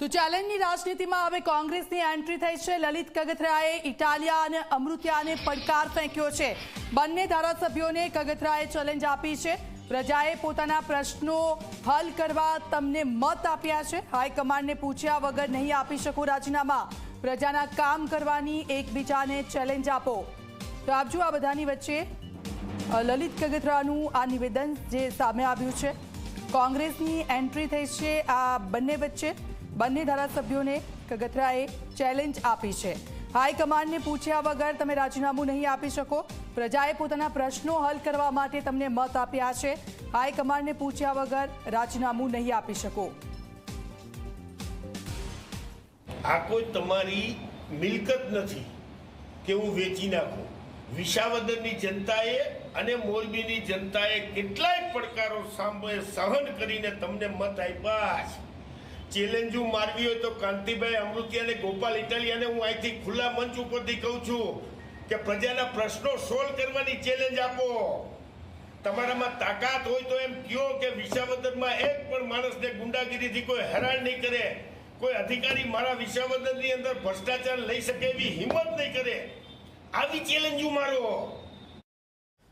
તો ચેલેન્જની રાજનીતિમાં હવે કોંગ્રેસની એન્ટ્રી થઈ છે। લલિત કગથરાએ ઇટાલિયા અને અમૃતિયાને પડકાર ફેંક્યો છે। બંને ધારાસભ્યોને કગથરાએ ચેલેન્જ આપી છે। પ્રજાએ પોતાના પ્રશ્નો હલ કરવા તમને મત આપ્યા છે। હાઈકમાન્ડને પૂછ્યા વગર નહીં આપી શકો રાજીનામા। પ્રજાના કામ કરવાની એકબીજાને ચેલેન્જ આપો। તો આપ જો આ બધાની વચ્ચે લલિત કગથરાનું આ નિવેદન જે સામે આવ્યું છે, કોંગ્રેસની એન્ટ્રી થઈ છે આ બંને વચ્ચે। બંને ધારાસભ્યોને કગથરાએ ચેલેન્જ આપી છે। હાઈકમાન્ડને પૂછ્યા વગર તમે રાજીનામું નહીં આપી શકો। પ્રજાએ પોતાના પ્રશ્નો હલ કરવા માટે તમને મત આપ્યા છે। હાઈકમાન્ડને પૂછ્યા વગર રાજીનામું નહીં આપી શકો। આ કોઈ તમારી મિલકત નથી કે હું વેચી નાખું। વિસાવદરની જનતાએ અને મોરબીની જનતાએ કેટલાય પડકારો સામે સહન કરીને તમને મત આપ્યા છે। ચેલેન્જો મારવી હોય તો કાંતિભાઈ અમૃતિયા અને ગોપાલ ઇટાલિયાને હું અહીંથી ખુલ્લા મંચ ઉપરથી કહું છું કે પ્રજાના પ્રશ્નો સોલ્વ કરવાની ચેલેન્જ આપો। તમારામાં તાકાત હોય તો એમ કહો કે વિસાવદરમાં એક પણ માણસને ગુંડાગીરીથી કોઈ હેરાન નહીં કરે। કોઈ અધિકારી મારા વિસાવદરની અંદર ભ્રષ્ટાચાર લઈ શકે એવી હિંમત નહીં કરે। આવી ચેલેન્જો મારો।